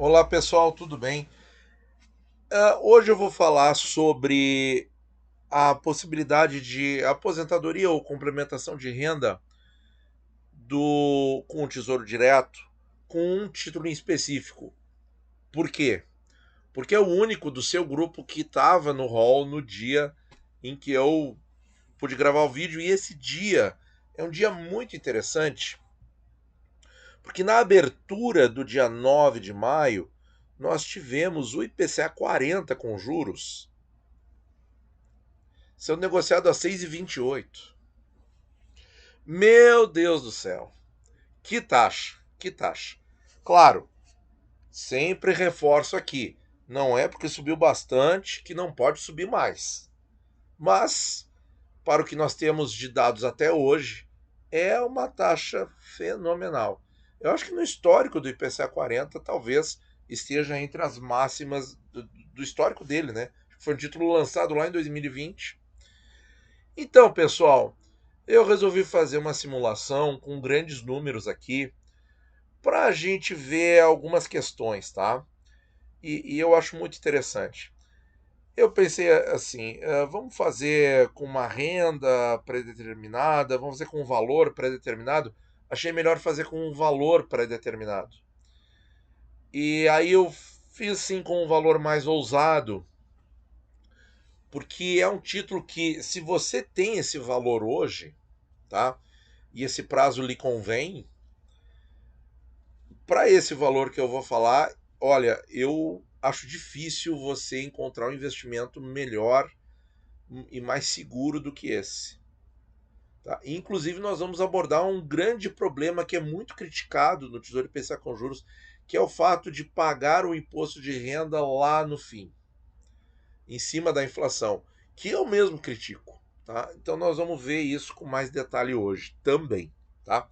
Olá pessoal, tudo bem? Hoje eu vou falar sobre a possibilidade de aposentadoria ou complementação de renda com o Tesouro Direto com um título em específico. Por quê? Porque é o único do seu grupo que estava no hall no dia em que eu pude gravar o vídeo, e esse dia é um dia muito interessante, porque na abertura do dia 9 de maio nós tivemos o IPCA 40 com juros sendo negociado a 6,28. Meu Deus do céu. Que taxa, que taxa. Claro, sempre reforço aqui, não é porque subiu bastante que não pode subir mais. Mas, para o que nós temos de dados até hoje, é uma taxa fenomenal. Eu acho que no histórico do IPCA 40 talvez esteja entre as máximas do histórico dele, né? Foi um título lançado lá em 2020. Então, pessoal, eu resolvi fazer uma simulação com grandes números aqui para a gente ver algumas questões, tá? E eu acho muito interessante. Eu pensei assim, vamos fazer com uma renda predeterminada, vamos fazer com um valor predeterminado. Achei melhor fazer com um valor predeterminado. E aí eu fiz sim com um valor mais ousado, porque é um título que, se você tem esse valor hoje, tá? E esse prazo lhe convém, para esse valor que eu vou falar, olha, eu acho difícil você encontrar um investimento melhor e mais seguro do que esse. Tá? Inclusive, nós vamos abordar um grande problema que é muito criticado no Tesouro IPCA com juros, que é o fato de pagar o imposto de renda lá no fim, em cima da inflação, que eu mesmo critico. Tá? Então, nós vamos ver isso com mais detalhe hoje também. Tá?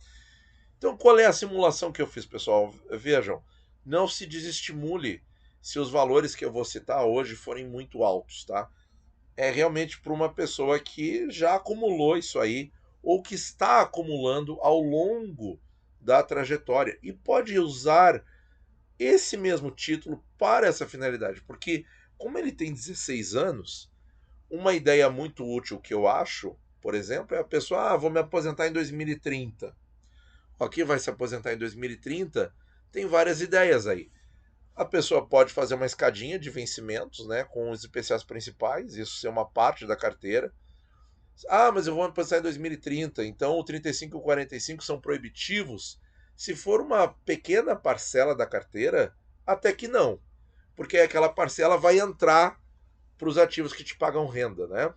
Então, qual é a simulação que eu fiz, pessoal? Vejam, não se desestimule se os valores que eu vou citar hoje forem muito altos, tá? É realmente para uma pessoa que já acumulou isso aí ou que está acumulando ao longo da trajetória e pode usar esse mesmo título para essa finalidade, porque como ele tem 16 anos, uma ideia muito útil que eu acho, por exemplo, é a pessoa, vou me aposentar em 2030. Aqui vai se aposentar em 2030, tem várias ideias aí. A pessoa pode fazer uma escadinha de vencimentos, né, com os IPCAs principais, isso ser uma parte da carteira. Mas eu vou me aposentar em 2030, então o 35 e o 45 são proibitivos. Se for uma pequena parcela da carteira, até que não, porque aquela parcela vai entrar para os ativos que te pagam renda, né?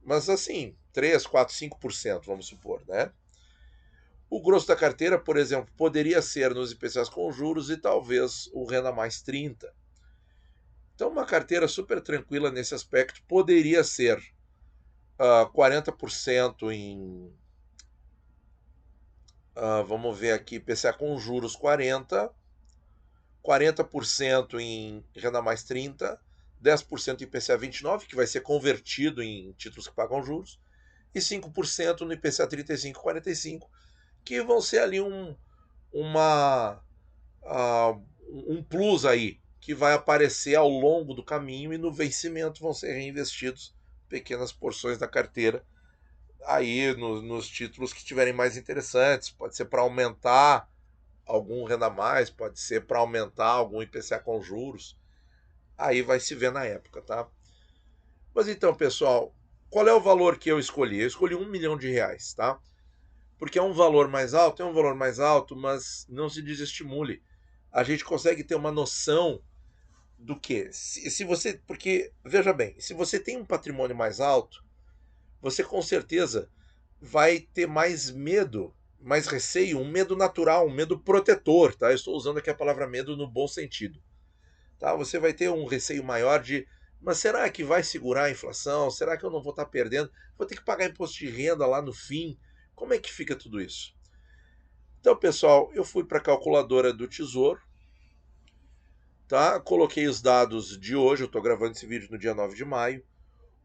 Mas assim, 3, 4, 5%, vamos supor, né? O grosso da carteira, por exemplo, poderia ser nos IPCAs com juros e talvez o renda mais 30. Então, uma carteira super tranquila nesse aspecto poderia ser 40% em, vamos ver aqui, IPCA com juros 40% em renda mais 30, 10% em IPCA 29, que vai ser convertido em títulos que pagam juros, e 5% no IPCA 35 e 45, que vão ser ali uma um plus aí que vai aparecer ao longo do caminho e no vencimento vão ser reinvestidos pequenas porções da carteira aí nos títulos que tiverem mais interessantes. Pode ser para aumentar algum renda mais, pode ser para aumentar algum IPCA com juros. Aí vai se ver na época, tá? Mas então, pessoal, qual é o valor que eu escolhi? Eu escolhi R$ 1 milhão, tá? Porque é um valor mais alto, é um valor mais alto, mas não se desestimule. A gente consegue ter uma noção do que? Se você. Porque, veja bem, se você tem um patrimônio mais alto, você com certeza vai ter mais medo, mais receio, um medo natural, um medo protetor, tá? Eu estou usando aqui a palavra medo no bom sentido. Tá? Você vai ter um receio maior de. Mas será que vai segurar a inflação? Será que eu não vou estar perdendo? Vou ter que pagar imposto de renda lá no fim? Como é que fica tudo isso? Então, pessoal, eu fui para a calculadora do Tesouro, tá? Coloquei os dados de hoje, eu estou gravando esse vídeo no dia 9 de maio.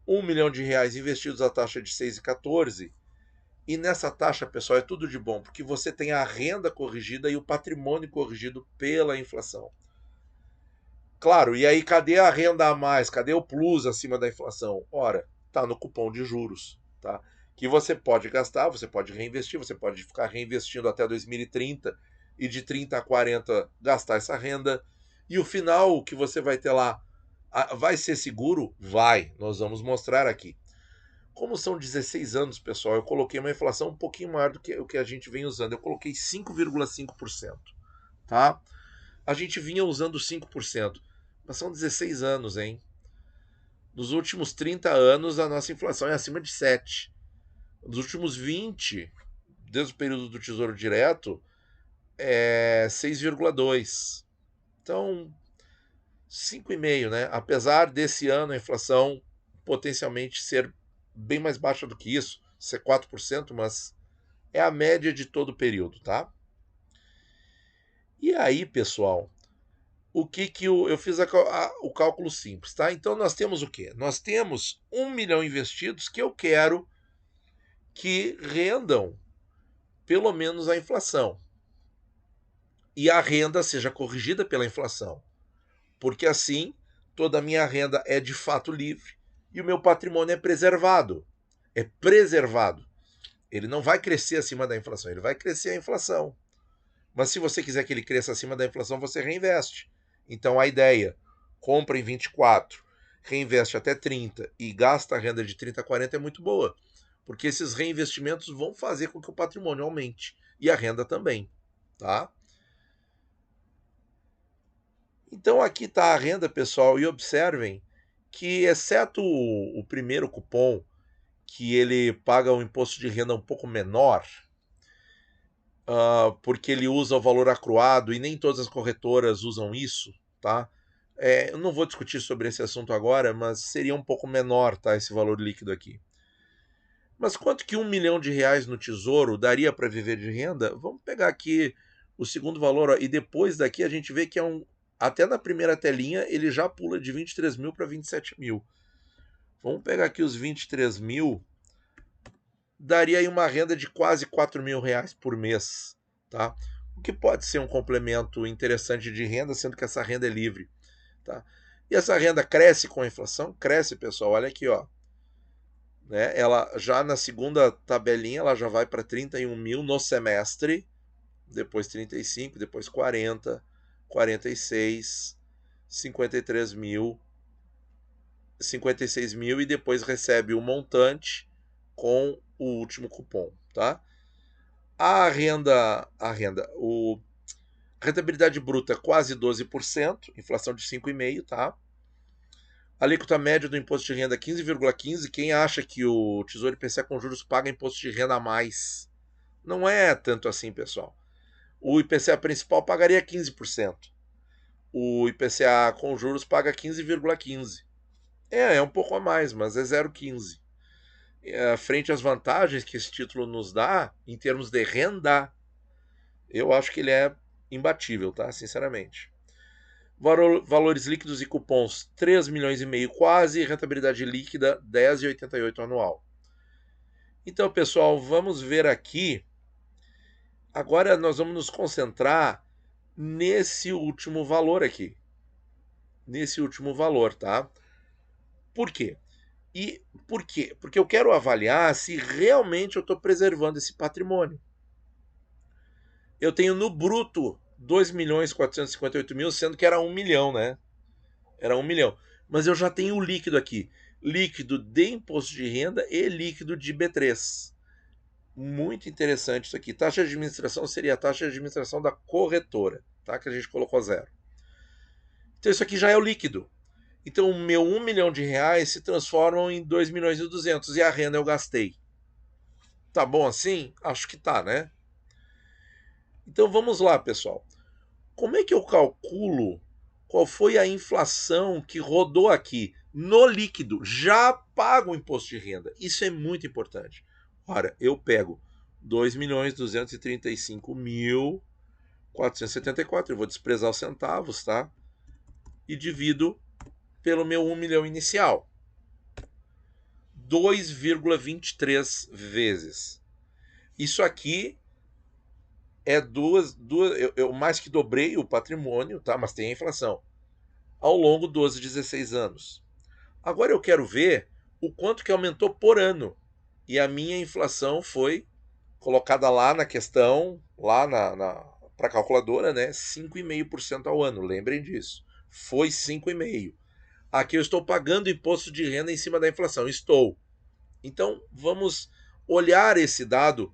R$ 1 milhão investidos à taxa de 6,14. E nessa taxa, pessoal, é tudo de bom, porque você tem a renda corrigida e o patrimônio corrigido pela inflação. Claro, e aí cadê a renda a mais? Cadê o plus acima da inflação? Ora, tá no cupom de juros, tá? Que você pode gastar, você pode reinvestir, você pode ficar reinvestindo até 2030 e de 30 a 40 gastar essa renda. E o final que você vai ter lá, vai ser seguro? Vai. Nós vamos mostrar aqui. Como são 16 anos, pessoal, eu coloquei uma inflação um pouquinho maior do que o que a gente vem usando. Eu coloquei 5,5%, tá? A gente vinha usando 5%, mas são 16 anos, hein? Nos últimos 30 anos, a nossa inflação é acima de 7. Nos últimos 20, desde o período do Tesouro Direto, é 6,2. Então, 5,5, né? Apesar desse ano a inflação potencialmente ser bem mais baixa do que isso, ser 4%, mas é a média de todo o período, tá? E aí, pessoal, o que eu fiz o cálculo simples, tá? Então nós temos o quê? Nós temos 1 milhão investidos que eu quero que rendam pelo menos a inflação. E a renda seja corrigida pela inflação. Porque assim toda a minha renda é de fato livre e o meu patrimônio é preservado. É preservado. Ele não vai crescer acima da inflação, ele vai crescer a inflação. Mas se você quiser que ele cresça acima da inflação, você reinveste. Então a ideia, compra em 24, reinveste até 30 e gasta a renda de 30 a 40 é muito boa. Porque esses reinvestimentos vão fazer com que o patrimônio aumente. E a renda também. Tá? Então aqui está a renda, pessoal, e observem que, exceto o primeiro cupom, que ele paga um imposto de renda um pouco menor, porque ele usa o valor acruado e nem todas as corretoras usam isso, tá? Eu não vou discutir sobre esse assunto agora, mas seria um pouco menor, tá, esse valor líquido aqui. Mas quanto que 1 milhão de reais no Tesouro daria para viver de renda? Vamos pegar aqui o segundo valor, ó, e depois daqui a gente vê que até na primeira telinha ele já pula de 23 mil para 27 mil. Vamos pegar aqui os 23 mil, daria aí uma renda de quase 4 mil reais por mês, tá? O que pode ser um complemento interessante de renda, sendo que essa renda é livre, tá? E essa renda cresce com a inflação? Cresce, pessoal, olha aqui, ó. Né? Ela já na segunda tabelinha, ela já vai para 31 mil no semestre, depois 35, depois 40, 46, 53 mil, 56 mil e depois recebe o montante com o último cupom, tá? A rentabilidade bruta quase 12%, inflação de 5,5%, tá? A alíquota média do imposto de renda 15,15%. Quem acha que o Tesouro IPCA com juros paga imposto de renda a mais? Não é tanto assim, pessoal. O IPCA principal pagaria 15%. O IPCA com juros paga 15,15%. É um pouco a mais, mas é 0,15%. Frente às vantagens que esse título nos dá, em termos de renda, eu acho que ele é imbatível, tá? Sinceramente. Valores líquidos e cupons 3 milhões e meio quase, rentabilidade líquida 10,88 anual. Então, pessoal, vamos ver aqui. Agora nós vamos nos concentrar nesse último valor aqui. Nesse último valor, tá? Por quê? E por quê? Porque eu quero avaliar se realmente eu estou preservando esse patrimônio. Eu tenho no bruto 2.458.000, sendo que era 1 milhão, né? Era 1 milhão. Mas eu já tenho o líquido aqui. Líquido de imposto de renda e líquido de B3. Muito interessante isso aqui. Taxa de administração seria a taxa de administração da corretora, tá? Que a gente colocou 0. Então isso aqui já é o líquido. Então o meu 1 milhão de reais se transformam em 2 milhões e 200 e a renda eu gastei. Tá bom assim? Acho que tá, né? Então vamos lá, pessoal. Como é que eu calculo qual foi a inflação que rodou aqui no líquido? Já pago o imposto de renda. Isso é muito importante. Ora, eu pego 2.235.474, eu vou desprezar os centavos, tá? E divido pelo meu 1 milhão inicial. 2,23 vezes. Isso aqui é eu mais que dobrei o patrimônio, tá? Mas tem a inflação. ao longo dos 16 anos. Agora eu quero ver o quanto que aumentou por ano. E a minha inflação foi colocada lá na questão, lá para a calculadora, né? 5,5% ao ano. Lembrem disso. Foi 5,5%. Aqui eu estou pagando imposto de renda em cima da inflação. Estou. Então vamos olhar esse dado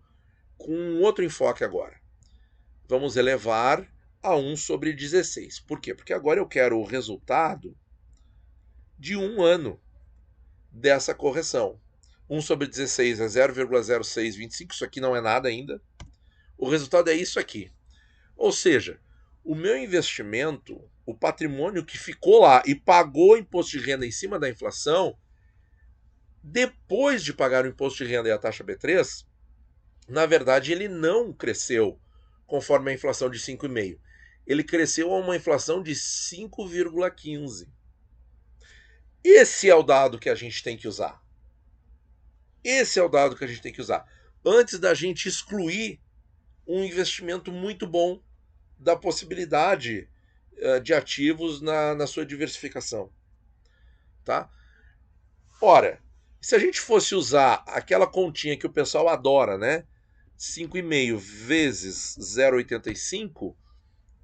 com um outro enfoque agora. Vamos elevar a 1/16. Por quê? Porque agora eu quero o resultado de um ano dessa correção. 1/16 é 0,0625, isso aqui não é nada ainda. O resultado é isso aqui. Ou seja, o meu investimento, o patrimônio que ficou lá e pagou imposto de renda em cima da inflação, depois de pagar o imposto de renda e a taxa B3, na verdade ele não cresceu conforme a inflação de 5,5. Ele cresceu a uma inflação de 5,15. Esse é o dado que a gente tem que usar. Esse é o dado que a gente tem que usar. Antes da gente excluir um investimento muito bom da possibilidade de ativos na sua diversificação. Tá? Ora, se a gente fosse usar aquela continha que o pessoal adora, né? 5,5 vezes 0,85,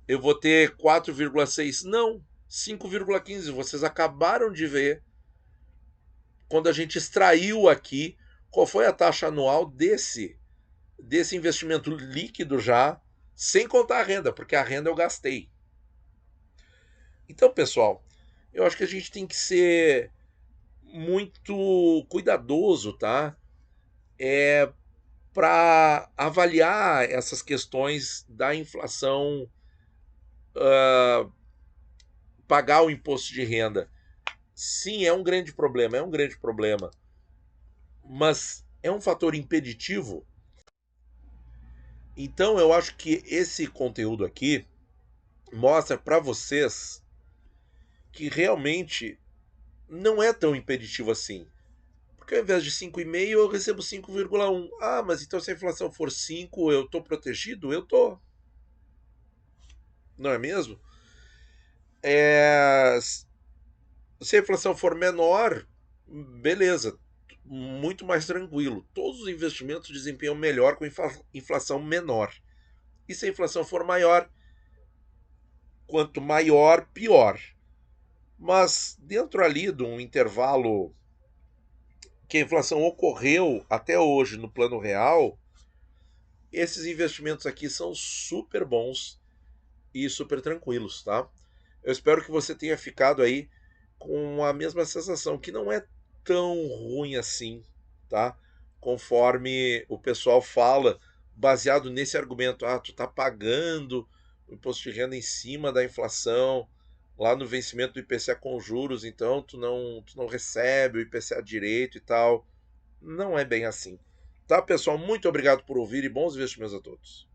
eu vou ter 4,6. Não, 5,15. Vocês acabaram de ver, quando a gente extraiu aqui, qual foi a taxa anual desse investimento líquido já, sem contar a renda, porque a renda eu gastei. Então, pessoal, eu acho que a gente tem que ser muito cuidadoso, tá? Para avaliar essas questões da inflação, pagar o imposto de renda. Sim, é um grande problema, é um grande problema. Mas é um fator impeditivo. Então eu acho que esse conteúdo aqui mostra para vocês que realmente não é tão impeditivo assim. Porque ao invés de 5,5 eu recebo 5,1. Ah, mas então se a inflação for 5, eu estou protegido? Eu estou. Não é mesmo? Se a inflação for menor, beleza, muito mais tranquilo. Todos os investimentos desempenham melhor com inflação menor. E se a inflação for maior, quanto maior, pior. Mas dentro ali de um intervalo que a inflação ocorreu até hoje no plano real, esses investimentos aqui são super bons e super tranquilos, tá? Eu espero que você tenha ficado aí com a mesma sensação, que não é tão ruim assim, tá? Conforme o pessoal fala, baseado nesse argumento, tu tá pagando o imposto de renda em cima da inflação, lá no vencimento do IPCA com juros, então tu não recebe o IPCA direito e tal. Não é bem assim. Tá, pessoal? Muito obrigado por ouvir e bons investimentos a todos.